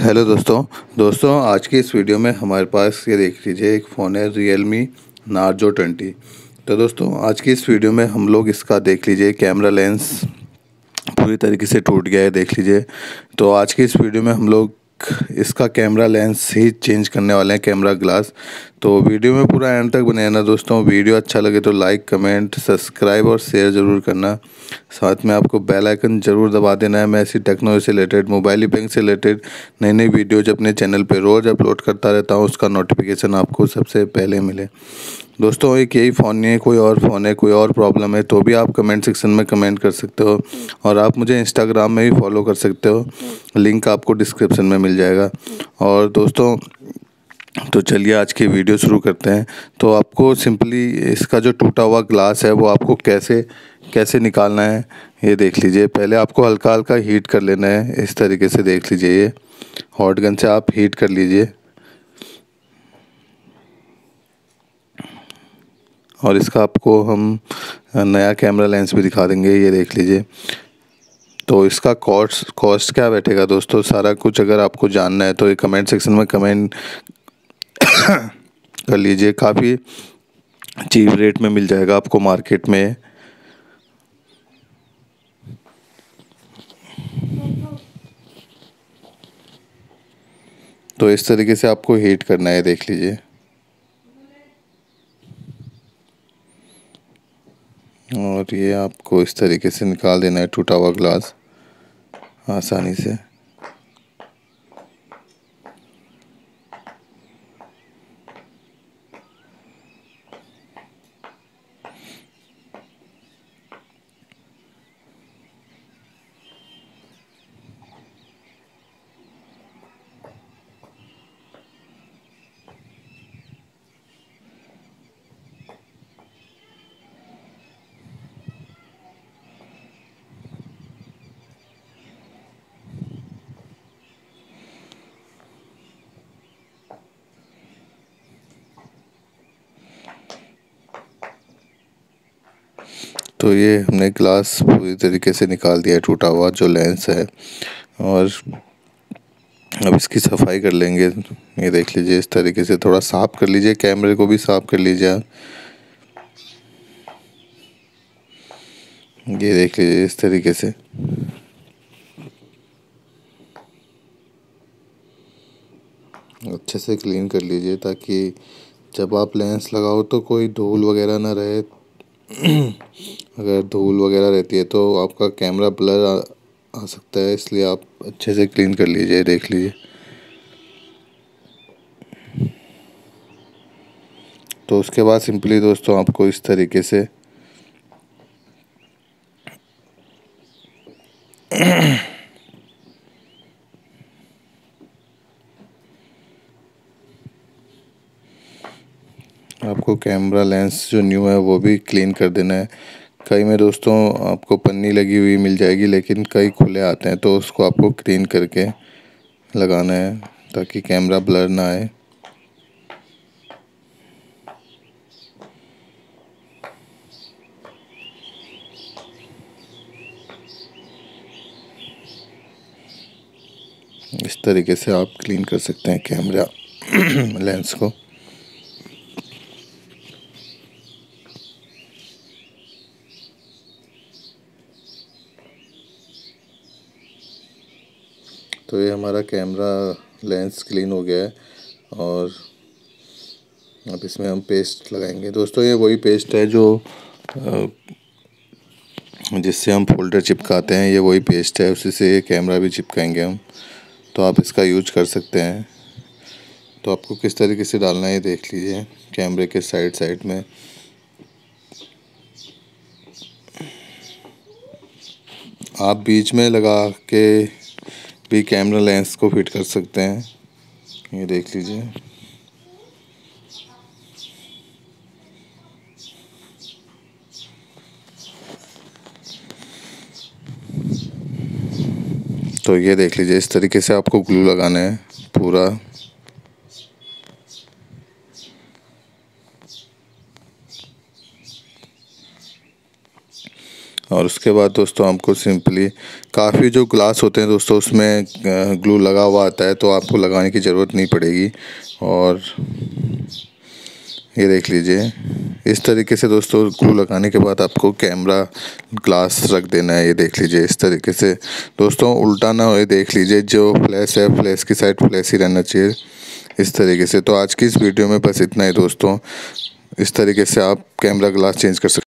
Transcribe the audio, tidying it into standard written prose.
Hello दोस्तों आज की इस वीडियो में हमारे पास ये देख लीजिए एक फ़ोन है Realme Narzo 20। तो दोस्तों आज की इस वीडियो में हम लोग इसका देख लीजिए कैमरा लेंस पूरी तरीके से टूट गया है, देख लीजिए। तो आज की इस वीडियो में हम लोग इसका कैमरा लेंस ही चेंज करने वाले हैं, कैमरा ग्लास। तो वीडियो में पूरा एंड तक बने रहना दोस्तों। वीडियो अच्छा लगे तो लाइक, कमेंट, सब्सक्राइब और शेयर ज़रूर करना। साथ में आपको बेल आइकन ज़रूर दबा देना है। मैं ऐसी टेक्नोलॉजी से रिलेटेड, मोबाइल बैंक से रिलेटेड नई नई वीडियोज अपने चैनल पे रोज़ अपलोड करता रहता हूँ, उसका नोटिफिकेशन आपको सबसे पहले मिले। दोस्तों एक यही फ़ोन नहीं है, कोई और फ़ोन है, कोई और प्रॉब्लम है तो भी आप कमेंट सेक्शन में कमेंट कर सकते हो। और आप मुझे इंस्टाग्राम में भी फॉलो कर सकते हो, लिंक आपको डिस्क्रिप्शन में मिल जाएगा। और दोस्तों तो चलिए आज की वीडियो शुरू करते हैं। तो आपको सिंपली इसका जो टूटा हुआ ग्लास है वो आपको कैसे कैसे निकालना है ये देख लीजिए। पहले आपको हल्का हल्का हीट कर लेना है, इस तरीके से देख लीजिए। ये हॉट गन से आप हीट कर लीजिए। और इसका आपको हम नया कैमरा लेंस भी दिखा देंगे, ये देख लीजिए। तो इसका कॉस्ट क्या बैठेगा दोस्तों, सारा कुछ अगर आपको जानना है तो ये कमेंट सेक्शन में कमेंट कर लीजिए। काफ़ी चीप रेट में मिल जाएगा आपको मार्केट में। तो इस तरीके से आपको हीट करना है, देख लीजिए। और ये आपको इस तरीके से निकाल देना है टूटा हुआ ग्लास आसानी से। तो ये हमने ग्लास पूरी तरीके से निकाल दिया है, टूटा हुआ जो लेंस है। और अब इसकी सफाई कर लेंगे। ये देख लीजिए, इस तरीके से थोड़ा साफ़ कर लीजिए, कैमरे को भी साफ़ कर लीजिए आप। ये देख लीजिए इस तरीके से। अच्छे से क्लीन कर लीजिए ताकि जब आप लेंस लगाओ तो कोई धूल वगैरह ना रहे। अगर धूल वगैरह रहती है तो आपका कैमरा ब्लर आ सकता है, इसलिए आप अच्छे से क्लीन कर लीजिए, देख लीजिए। तो उसके बाद सिंपली दोस्तों आपको इस तरीके से आपको कैमरा लेंस जो न्यू है वो भी क्लीन कर देना है। कई में दोस्तों आपको पन्नी लगी हुई मिल जाएगी, लेकिन कई खुले आते हैं तो उसको आपको क्लीन करके लगाना है ताकि कैमरा ब्लर ना आए। इस तरीके से आप क्लीन कर सकते हैं कैमरा लेंस को। तो ये हमारा कैमरा लेंस क्लीन हो गया है। और अब इसमें हम पेस्ट लगाएंगे दोस्तों। ये वही पेस्ट है जो जिससे हम फोल्डर चिपकाते हैं, ये वही पेस्ट है, उसी से ये कैमरा भी चिपकाएंगे हम। तो आप इसका यूज कर सकते हैं। तो आपको किस तरीके से डालना है ये देख लीजिए, कैमरे के साइड साइड में। आप बीच में लगा के भी कैमरा लेंस को फिट कर सकते हैं, ये देख लीजिए। तो ये देख लीजिए, इस तरीके से आपको ग्लू लगाना है पूरा। और उसके बाद दोस्तों आपको सिंपली काफ़ी जो ग्लास होते हैं दोस्तों उसमें ग्लू लगा हुआ आता है, तो आपको लगाने की ज़रूरत नहीं पड़ेगी। और ये देख लीजिए इस तरीके से दोस्तों ग्लू लगाने के बाद आपको कैमरा ग्लास रख देना है। ये देख लीजिए इस तरीके से दोस्तों, उल्टा ना हो, देख लीजिए जो फ्लैश है फ्लैश की साइड फ्लैश ही रहना चाहिए इस तरीके से। तो आज की इस वीडियो में बस इतना ही दोस्तों, इस तरीके से आप कैमरा ग्लास चेंज कर सकते हैं।